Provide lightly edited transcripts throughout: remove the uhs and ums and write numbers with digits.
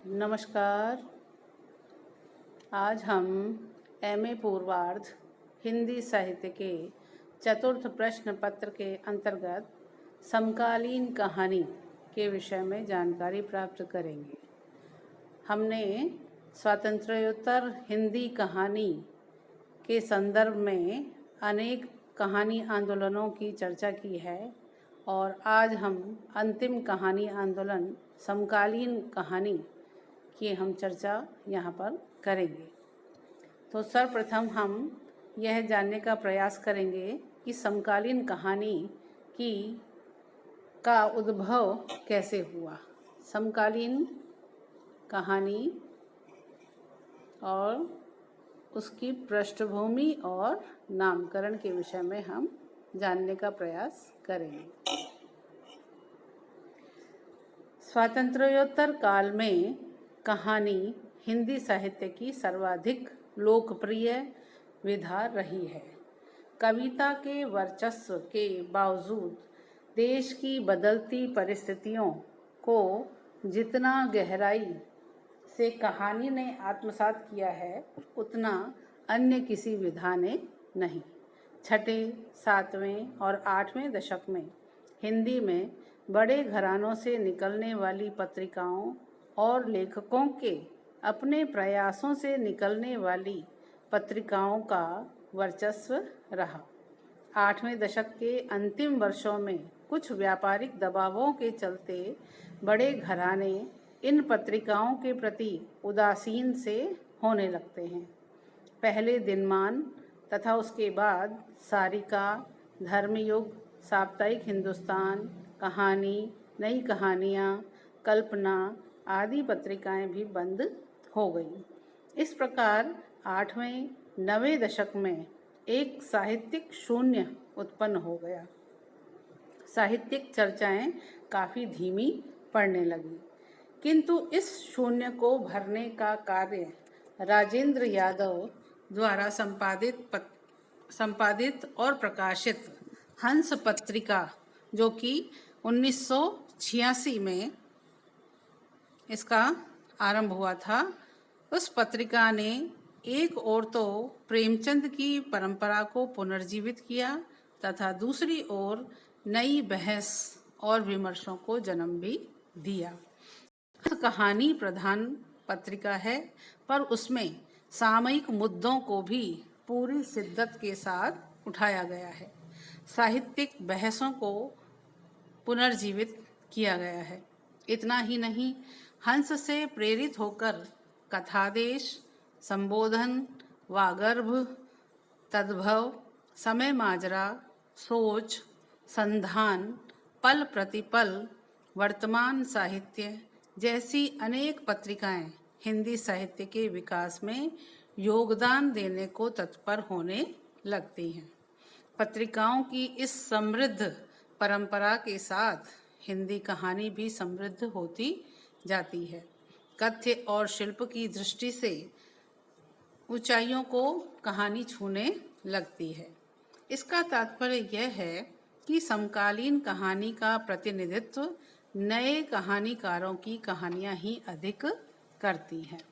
नमस्कार। आज हम एमए पूर्वार्ध हिंदी साहित्य के चतुर्थ प्रश्न पत्र के अंतर्गत समकालीन कहानी के विषय में जानकारी प्राप्त करेंगे। हमने स्वातंत्र्योत्तर हिंदी कहानी के संदर्भ में अनेक कहानी आंदोलनों की चर्चा की है और आज हम अंतिम कहानी आंदोलन समकालीन कहानी की हम चर्चा यहाँ पर करेंगे। तो सर्वप्रथम हम यह जानने का प्रयास करेंगे कि समकालीन कहानी का उद्भव कैसे हुआ। समकालीन कहानी और उसकी पृष्ठभूमि और नामकरण के विषय में हम जानने का प्रयास करेंगे। स्वातंत्र्योत्तर काल में कहानी हिंदी साहित्य की सर्वाधिक लोकप्रिय विधा रही है। कविता के वर्चस्व के बावजूद देश की बदलती परिस्थितियों को जितना गहराई से कहानी ने आत्मसात किया है, उतना अन्य किसी विधा ने नहीं। छठे, सातवें और आठवें दशक में हिंदी में बड़े घरानों से निकलने वाली पत्रिकाओं और लेखकों के अपने प्रयासों से निकलने वाली पत्रिकाओं का वर्चस्व रहा। आठवें दशक के अंतिम वर्षों में कुछ व्यापारिक दबावों के चलते बड़े घराने इन पत्रिकाओं के प्रति उदासीन से होने लगते हैं। पहले दिनमान तथा उसके बाद सारिका, धर्मयुग, साप्ताहिक हिंदुस्तान, कहानी, नई कहानियाँ, कल्पना आदि पत्रिकाएं भी बंद हो गईं। इस प्रकार आठवें नवें दशक में एक साहित्यिक शून्य उत्पन्न हो गया। साहित्यिक चर्चाएं काफ़ी धीमी पड़ने लगी, किंतु इस शून्य को भरने का कार्य राजेंद्र यादव द्वारा संपादित और प्रकाशित हंस पत्रिका, जो कि 1986 में इसका आरंभ हुआ था, उस पत्रिका ने एक ओर तो प्रेमचंद की परंपरा को पुनर्जीवित किया तथा दूसरी ओर नई बहस और विमर्शों को जन्म भी दिया। कहानी प्रधान पत्रिका है, पर उसमें सामयिक मुद्दों को भी पूरी शिद्दत के साथ उठाया गया है। साहित्यिक बहसों को पुनर्जीवित किया गया है। इतना ही नहीं, हंस से प्रेरित होकर कथादेश, संबोधन, वागर्भ, तद्भव, समय माजरा, सोच, संधान, पल प्रतिपल, वर्तमान साहित्य जैसी अनेक पत्रिकाएं हिंदी साहित्य के विकास में योगदान देने को तत्पर होने लगती हैं। पत्रिकाओं की इस समृद्ध परंपरा के साथ हिंदी कहानी भी समृद्ध होती जाती है। कथ्य और शिल्प की दृष्टि से ऊंचाइयों को कहानी छूने लगती है। इसका तात्पर्य यह है कि समकालीन कहानी का प्रतिनिधित्व नए कहानीकारों की कहानियां ही अधिक करती हैं।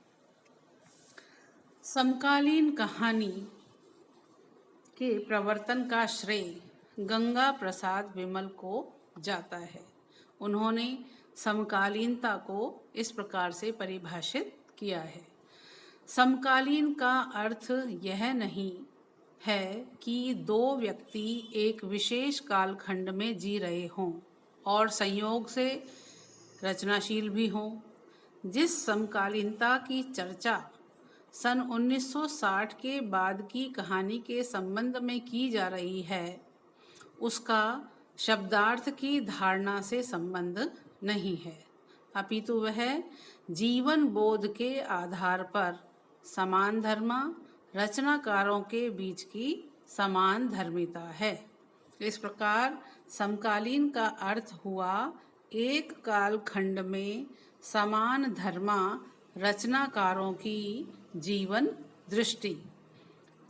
समकालीन कहानी के प्रवर्तन का श्रेय गंगा प्रसाद विमल को जाता है। उन्होंने समकालीनता को इस प्रकार से परिभाषित किया है। समकालीन का अर्थ यह नहीं है कि दो व्यक्ति एक विशेष कालखंड में जी रहे हों और संयोग से रचनाशील भी हों। जिस समकालीनता की चर्चा सन 1960 के बाद की कहानी के संबंध में की जा रही है, उसका शब्दार्थ की धारणा से संबंध नहीं है, अपितु वह जीवन बोध के आधार पर समान धर्मा रचनाकारों के बीच की समान धर्मिता है। इस प्रकार समकालीन का अर्थ हुआ एक कालखंड में समान धर्मा रचनाकारों की जीवन दृष्टि।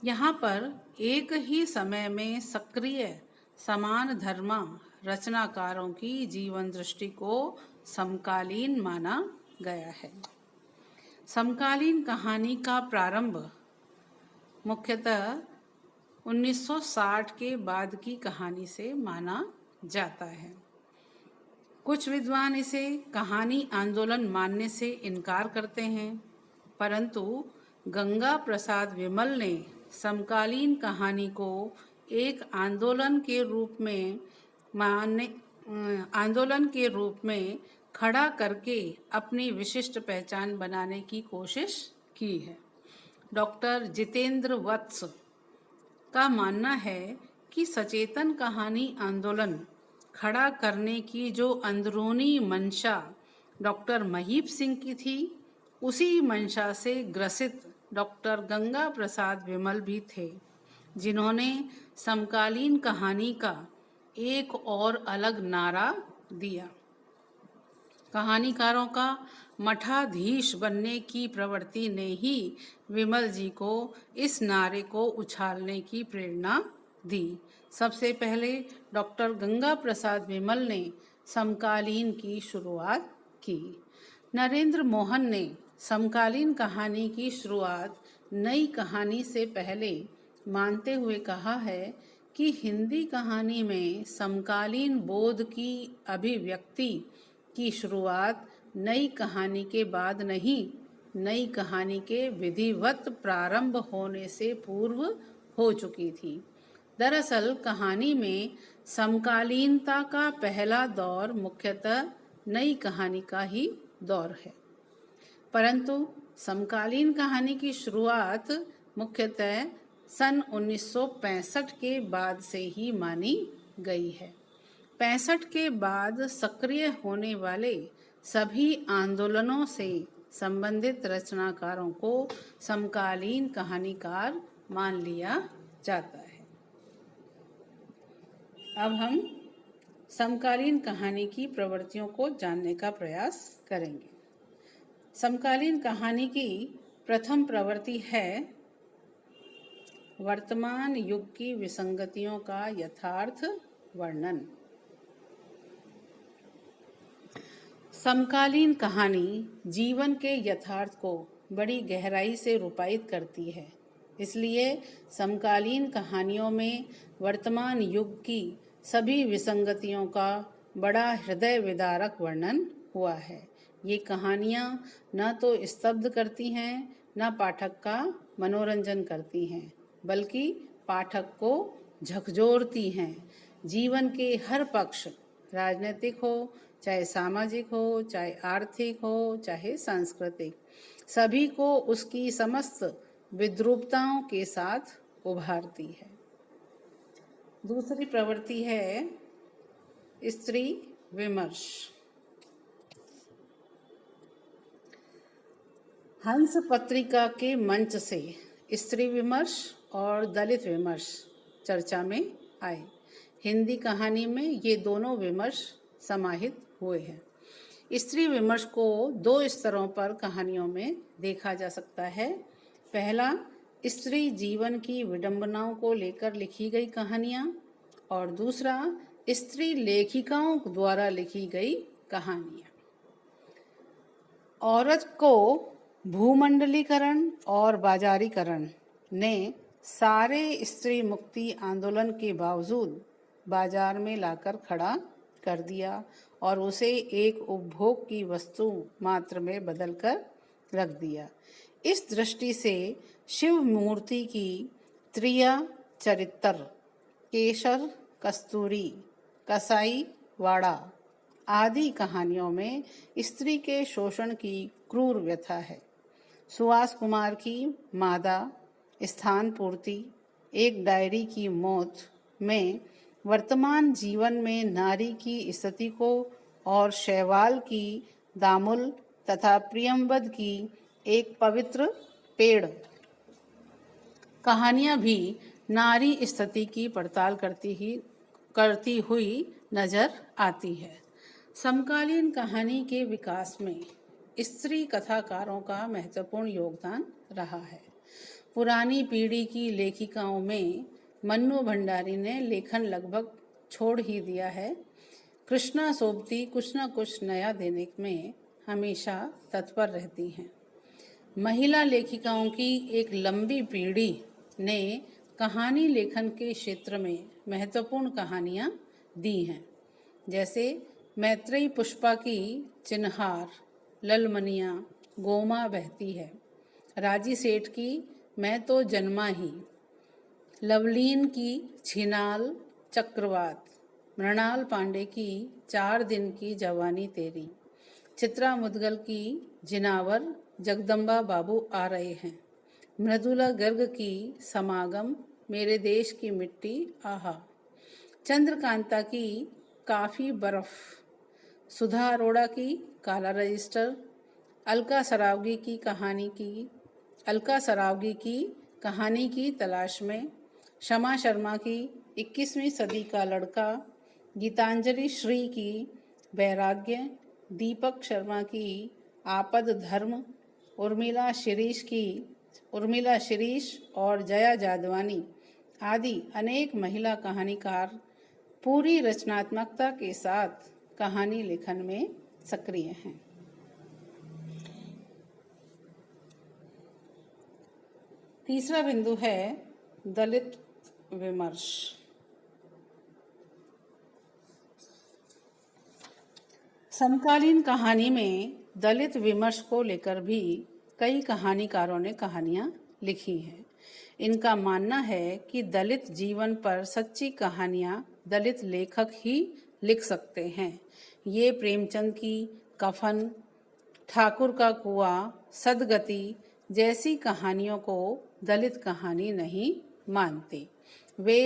यहाँ पर एक ही समय में सक्रिय समान धर्मा रचनाकारों की जीवन दृष्टि को समकालीन माना गया है। समकालीन कहानी का प्रारंभ मुख्यतः 1960 के बाद की कहानी से माना जाता है। कुछ विद्वान इसे कहानी आंदोलन मानने से इनकार करते हैं, परंतु गंगा प्रसाद विमल ने समकालीन कहानी को एक आंदोलन के रूप में खड़ा करके अपनी विशिष्ट पहचान बनाने की कोशिश की है। डॉक्टर जितेंद्र वत्स का मानना है कि सचेतन कहानी आंदोलन खड़ा करने की जो अंदरूनी मंशा डॉक्टर महीप सिंह की थी, उसी मंशा से ग्रसित डॉक्टर गंगा प्रसाद विमल भी थे, जिन्होंने समकालीन कहानी का एक और अलग नारा दिया। कहानीकारों का मठाधीश बनने की प्रवृत्ति ने ही विमल जी को इस नारे को उछालने की प्रेरणा दी। सबसे पहले डॉक्टर गंगा प्रसाद विमल ने समकालीन की शुरुआत की। नरेंद्र मोहन ने समकालीन कहानी की शुरुआत नई कहानी से पहले मानते हुए कहा है कि हिंदी कहानी में समकालीन बोध की अभिव्यक्ति की शुरुआत नई कहानी के बाद नहीं, नई कहानी के विधिवत प्रारंभ होने से पूर्व हो चुकी थी। दरअसल कहानी में समकालीनता का पहला दौर मुख्यतः नई कहानी का ही दौर है, परंतु समकालीन कहानी की शुरुआत मुख्यतः सन 1965 के बाद से ही मानी गई है। 65 के बाद सक्रिय होने वाले सभी आंदोलनों से संबंधित रचनाकारों को समकालीन कहानीकार मान लिया जाता है। अब हम समकालीन कहानी की प्रवृत्तियों को जानने का प्रयास करेंगे। समकालीन कहानी की प्रथम प्रवृत्ति है वर्तमान युग की विसंगतियों का यथार्थ वर्णन। समकालीन कहानी जीवन के यथार्थ को बड़ी गहराई से रूपायित करती है, इसलिए समकालीन कहानियों में वर्तमान युग की सभी विसंगतियों का बड़ा हृदय विदारक वर्णन हुआ है। ये कहानियाँ न तो स्तब्ध करती हैं, न पाठक का मनोरंजन करती हैं, बल्कि पाठक को झकझोरती हैं। जीवन के हर पक्ष, राजनीतिक हो, चाहे सामाजिक हो, चाहे आर्थिक हो, चाहे सांस्कृतिक, सभी को उसकी समस्त विद्रूपताओं के साथ उभारती है। दूसरी प्रवृत्ति है स्त्री विमर्श। हंस पत्रिका के मंच से स्त्री विमर्श और दलित विमर्श चर्चा में आए। हिंदी कहानी में ये दोनों विमर्श समाहित हुए हैं। स्त्री विमर्श को दो स्तरों पर कहानियों में देखा जा सकता है। पहला, स्त्री जीवन की विडंबनाओं को लेकर लिखी गई कहानियाँ, और दूसरा, स्त्री लेखिकाओं द्वारा लिखी गई कहानियाँ। औरत को भूमंडलीकरण और बाजारीकरण ने सारे स्त्री मुक्ति आंदोलन के बावजूद बाजार में लाकर खड़ा कर दिया और उसे एक उपभोग की वस्तु मात्र में बदलकर रख दिया। इस दृष्टि से शिव मूर्ति की त्रिया चरित्र, केशर, कस्तूरी, कसाई वाड़ा आदि कहानियों में स्त्री के शोषण की क्रूर व्यथा है। सुहास कुमार की मादा, स्थान पूर्ति, एक डायरी की मौत में वर्तमान जीवन में नारी की स्थिति को और शैवाल की दामुल तथा प्रियंवद की एक पवित्र पेड़ कहानियाँ भी नारी स्थिति की पड़ताल करती हुई नजर आती है। समकालीन कहानी के विकास में स्त्री कथाकारों का महत्वपूर्ण योगदान रहा है। पुरानी पीढ़ी की लेखिकाओं में मन्नू भंडारी ने लेखन लगभग छोड़ ही दिया है। कृष्णा सोबती कुछ न कुछ नया देने में हमेशा तत्पर रहती हैं। महिला लेखिकाओं की एक लंबी पीढ़ी ने कहानी लेखन के क्षेत्र में महत्वपूर्ण कहानियाँ दी हैं, जैसे मैत्रेयी पुष्पा की चिन्हार, ललमनिया, गोमा बहती है, राजी सेठ की मैं तो जन्मा ही, लवलीन की छिनाल चक्रवात, मृणाल पांडे की 4 दिन की जवानी तेरी, चित्रा मुदगल की जिनावर जगदम्बा बाबू आ रहे हैं, मृदुला गर्ग की समागम मेरे देश की मिट्टी आहा, चंद्रकांता की काफ़ी बर्फ, सुधा अरोड़ा की काला रजिस्टर, अलका सरावगी की कहानी की तलाश में, शमा शर्मा की 21वीं सदी का लड़का, गीतांजलि श्री की वैराग्य, दीपक शर्मा की आपद धर्म, उर्मिला शिरीष और जया जादवानी आदि अनेक महिला कहानीकार पूरी रचनात्मकता के साथ कहानी लेखन में सक्रिय हैं। तीसरा बिंदु है दलित विमर्श। समकालीन कहानी में दलित विमर्श को लेकर भी कई कहानीकारों ने कहानियाँ लिखी हैं। इनका मानना है कि दलित जीवन पर सच्ची कहानियाँ दलित लेखक ही लिख सकते हैं। ये प्रेमचंद की कफन, ठाकुर का कुआं, सदगति जैसी कहानियों को दलित कहानी नहीं मानते। वे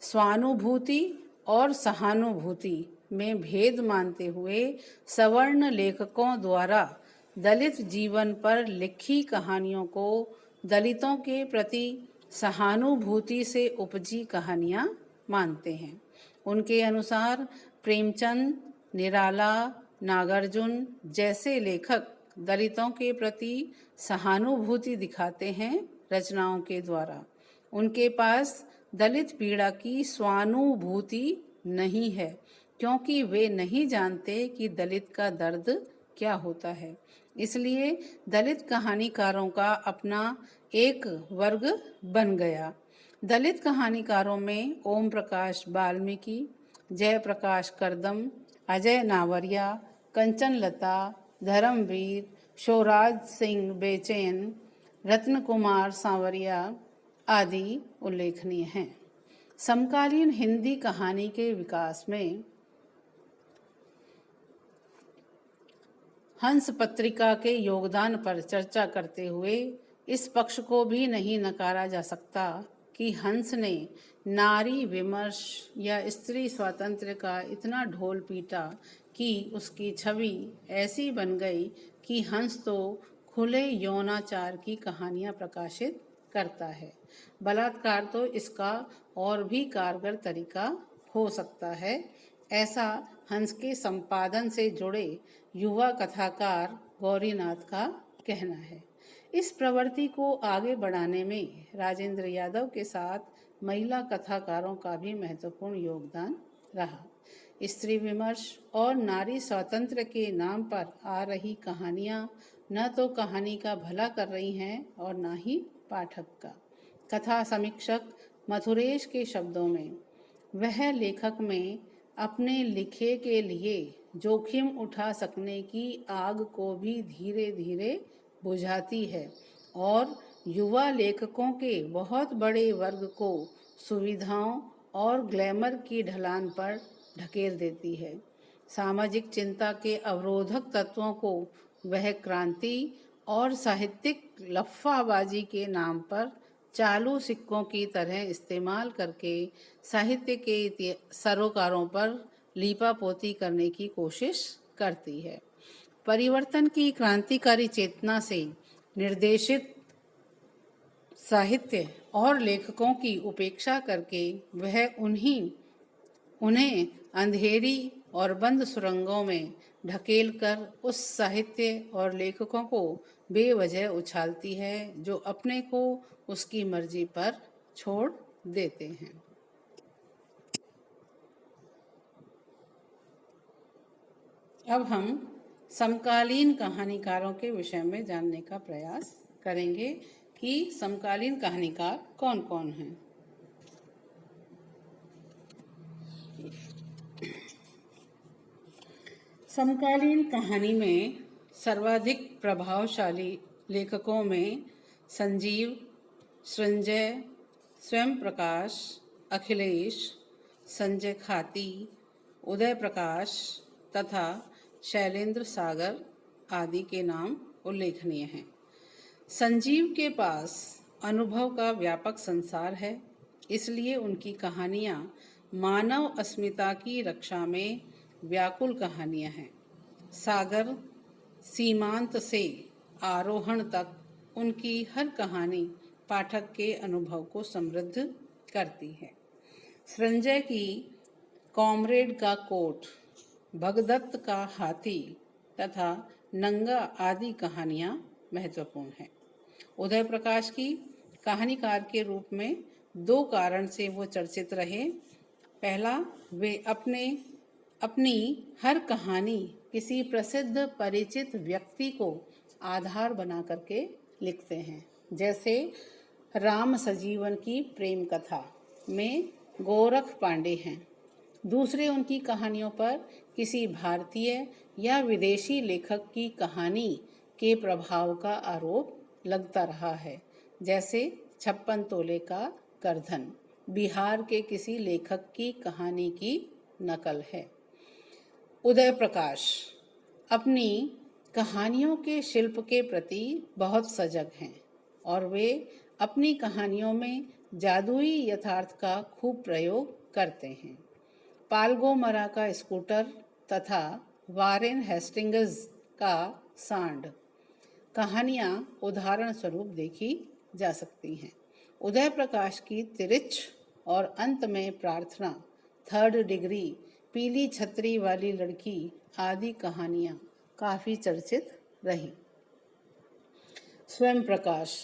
स्वानुभूति और सहानुभूति में भेद मानते हुए सवर्ण लेखकों द्वारा दलित जीवन पर लिखी कहानियों को दलितों के प्रति सहानुभूति से उपजी कहानियाँ मानते हैं। उनके अनुसार प्रेमचंद, निराला, नागार्जुन जैसे लेखक दलितों के प्रति सहानुभूति दिखाते हैं रचनाओं के द्वारा। उनके पास दलित पीड़ा की स्वानुभूति नहीं है, क्योंकि वे नहीं जानते कि दलित का दर्द क्या होता है। इसलिए दलित कहानीकारों का अपना एक वर्ग बन गया। दलित कहानीकारों में ओम प्रकाश वाल्मीकि, जयप्रकाश करदम, अजय नावरिया, कंचन लता, धर्मवीर, शोराज सिंह बेचैन, रत्न कुमार सांवरिया आदि उल्लेखनीय हैं। समकालीन हिंदी कहानी के विकास में हंस पत्रिका के योगदान पर चर्चा करते हुए इस पक्ष को भी नहीं नकारा जा सकता कि हंस ने नारी विमर्श या स्त्री स्वातंत्र्य का इतना ढोल पीटा कि उसकी छवि ऐसी बन गई कि हंस तो खुले यौनाचार की कहानियां प्रकाशित करता है। बलात्कार तो इसका और भी कारगर तरीका हो सकता है, ऐसा हंस के संपादन से जुड़े युवा कथाकार गौरीनाथ का कहना है। इस प्रवृत्ति को आगे बढ़ाने में राजेंद्र यादव के साथ महिला कथाकारों का भी महत्वपूर्ण योगदान रहा। स्त्री विमर्श और नारी स्वातंत्र्य के नाम पर आ रही कहानियाँ न तो कहानी का भला कर रही हैं और न ही पाठक का। कथा समीक्षक मथुरेश के शब्दों में, वह लेखक में अपने लिखे के लिए जोखिम उठा सकने की आग को भी धीरे धीरे बुझाती है और युवा लेखकों के बहुत बड़े वर्ग को सुविधाओं और ग्लैमर की ढलान पर ढकेल देती है। सामाजिक चिंता के अवरोधक तत्वों को वह क्रांति और साहित्यिक लफ्फाबाजी के नाम पर चालू सिक्कों की तरह इस्तेमाल करके साहित्य के सरोकारों पर लीपापोती करने की कोशिश करती है। परिवर्तन की क्रांतिकारी चेतना से निर्देशित साहित्य और लेखकों की उपेक्षा करके वह उन्हें अंधेरी और बंद सुरंगों में ढकेलकर उस साहित्य और लेखकों को बेवजह उछालती है जो अपने को उसकी मर्जी पर छोड़ देते हैं। अब हम समकालीन कहानीकारों के विषय में जानने का प्रयास करेंगे कि समकालीन कहानीकार कौन कौन हैं। समकालीन कहानी में सर्वाधिक प्रभावशाली लेखकों में संजीव, सृंजय, स्वयं प्रकाश, अखिलेश, संजय खाती, उदय प्रकाश तथा शैलेंद्र सागर आदि के नाम उल्लेखनीय हैं। संजीव के पास अनुभव का व्यापक संसार है, इसलिए उनकी कहानियाँ मानव अस्मिता की रक्षा में व्याकुल कहानियाँ हैं। सागर सीमांत से आरोहण तक उनकी हर कहानी पाठक के अनुभव को समृद्ध करती है। संजय की कॉमरेड का कोट, भगदत्त का हाथी तथा नंगा आदि कहानियाँ महत्वपूर्ण हैं। उदय प्रकाश की कहानीकार के रूप में दो कारण से वो चर्चित रहे। पहला, वे अपनी हर कहानी किसी प्रसिद्ध परिचित व्यक्ति को आधार बना करके लिखते हैं, जैसे राम सजीवन की प्रेम कथा में गोरख पांडे हैं। दूसरे, उनकी कहानियों पर किसी भारतीय या विदेशी लेखक की कहानी के प्रभाव का आरोप लगता रहा है, जैसे 56 तोले का करधन बिहार के किसी लेखक की कहानी की नकल है। उदय प्रकाश अपनी कहानियों के शिल्प के प्रति बहुत सजग हैं और वे अपनी कहानियों में जादुई यथार्थ का खूब प्रयोग करते हैं। पालगोमरा का स्कूटर तथा वारेन हेस्टिंग्स का सांड कहानियाँ उदाहरण स्वरूप देखी जा सकती हैं। उदय प्रकाश की तिरिच और अंत में प्रार्थना, 3rd डिग्री, पीली छतरी वाली लड़की आदि कहानियाँ काफ़ी चर्चित रही। स्वयं प्रकाश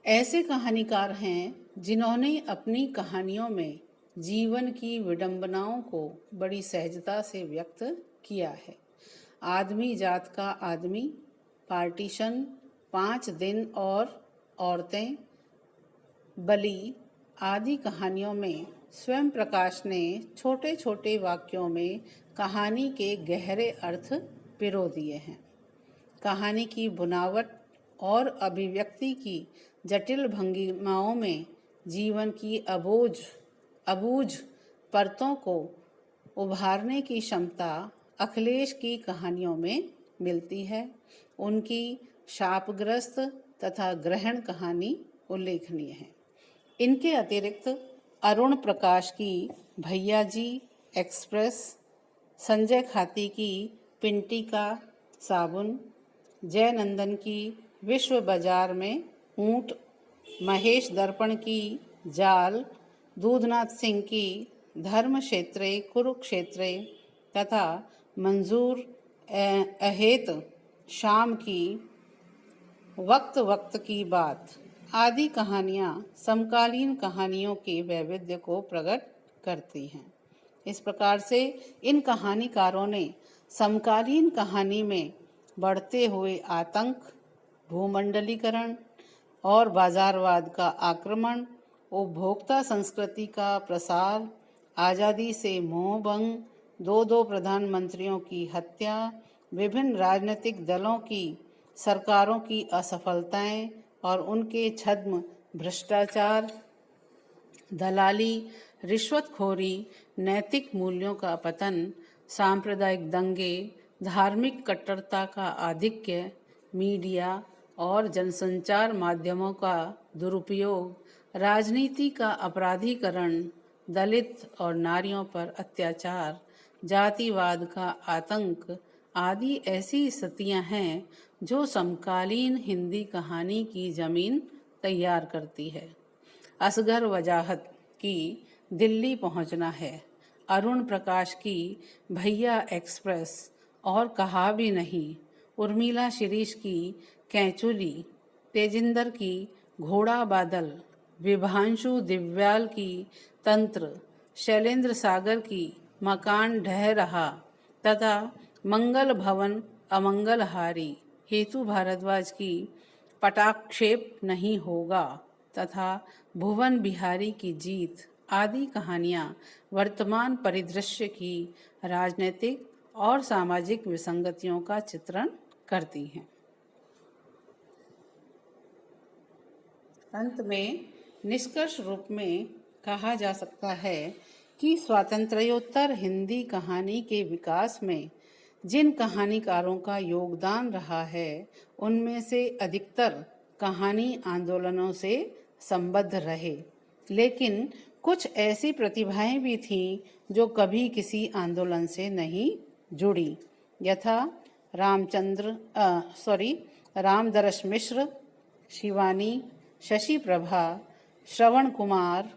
ऐसे कहानीकार हैं जिन्होंने अपनी कहानियों में जीवन की विडंबनाओं को बड़ी सहजता से व्यक्त किया है। आदमी जात का आदमी, पार्टीशन, 5 दिन और औरतें, बली आदि कहानियों में स्वयं प्रकाश ने छोटे छोटे वाक्यों में कहानी के गहरे अर्थ पिरो दिए हैं। कहानी की बुनावट और अभिव्यक्ति की जटिल भंगिमाओं में जीवन की अबूझ परतों को उभारने की क्षमता अखिलेश की कहानियों में मिलती है। उनकी शापग्रस्त तथा ग्रहण कहानी उल्लेखनीय है। इनके अतिरिक्त अरुण प्रकाश की भैयाजी एक्सप्रेस, संजय खाती की पिंटी का साबुन, जयनंदन की विश्व बाजार में ऊंट, महेश दर्पण की जाल, दूधनाथ सिंह की धर्म क्षेत्रे कुरुक्षेत्रे तथा मंजूर अहेत शाम की वक्त वक्त की बात आदि कहानियाँ समकालीन कहानियों के वैविध्य को प्रकट करती हैं। इस प्रकार से इन कहानीकारों ने समकालीन कहानी में बढ़ते हुए आतंक, भूमंडलीकरण और बाजारवाद का आक्रमण, उपभोक्ता संस्कृति का प्रसार, आज़ादी से मोहभंग, 2 प्रधानमंत्रियों की हत्या, विभिन्न राजनीतिक दलों की सरकारों की असफलताएं और उनके छद्म भ्रष्टाचार, दलाली, रिश्वतखोरी, नैतिक मूल्यों का पतन, सांप्रदायिक दंगे, धार्मिक कट्टरता का आधिक्य, मीडिया और जनसंचार माध्यमों का दुरुपयोग, राजनीति का अपराधीकरण, दलित और नारियों पर अत्याचार, जातिवाद का आतंक आदि ऐसी स्थितियां हैं जो समकालीन हिंदी कहानी की जमीन तैयार करती है। असगर वजाहत की दिल्ली पहुंचना है, अरुण प्रकाश की भैया एक्सप्रेस और कहा भी नहीं, उर्मिला शिरीष की कैंचुली, तेजिंदर की घोड़ा बादल, विभांशु दिव्याल की तंत्र, शैलेंद्र सागर की मकान ढह रहा तथा मंगल भवन अमंगलहारी, हेतु भारद्वाज की पटाक्षेप नहीं होगा तथा भुवन बिहारी की जीत आदि कहानियाँ वर्तमान परिदृश्य की राजनीतिक और सामाजिक विसंगतियों का चित्रण करती हैं। अंत में निष्कर्ष रूप में कहा जा सकता है कि स्वातंत्र्योत्तर हिंदी कहानी के विकास में जिन कहानीकारों का योगदान रहा है उनमें से अधिकतर कहानी आंदोलनों से संबद्ध रहे, लेकिन कुछ ऐसी प्रतिभाएं भी थीं जो कभी किसी आंदोलन से नहीं जुड़ी, यथा रामदरस मिश्र, शिवानी, शशि प्रभा, श्रवण कुमार,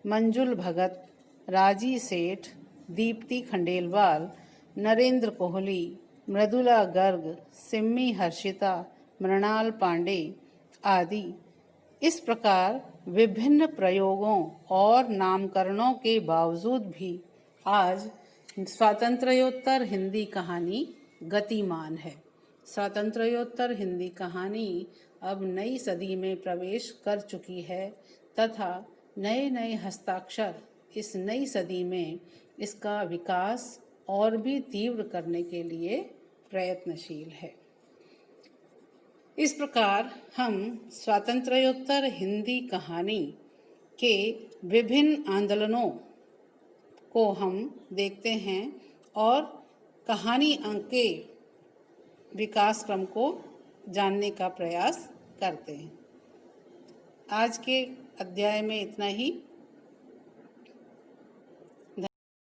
मंजुल भगत, राजी सेठ, दीप्ति खंडेलवाल, नरेंद्र कोहली, मृदुला गर्ग, सिम्मी हर्षिता, मृणाल पांडे आदि। इस प्रकार विभिन्न प्रयोगों और नामकरणों के बावजूद भी आज स्वातंत्र्योत्तर हिंदी कहानी गतिमान है। स्वातंत्र्योत्तर हिंदी कहानी अब नई सदी में प्रवेश कर चुकी है तथा नए नए हस्ताक्षर इस नई सदी में इसका विकास और भी तीव्र करने के लिए प्रयत्नशील है। इस प्रकार हम स्वातंत्र्योत्तर हिंदी कहानी के विभिन्न आंदोलनों को हम देखते हैं और कहानी के विकास क्रम को जानने का प्रयास करते हैं। आज के अध्याय में इतना ही।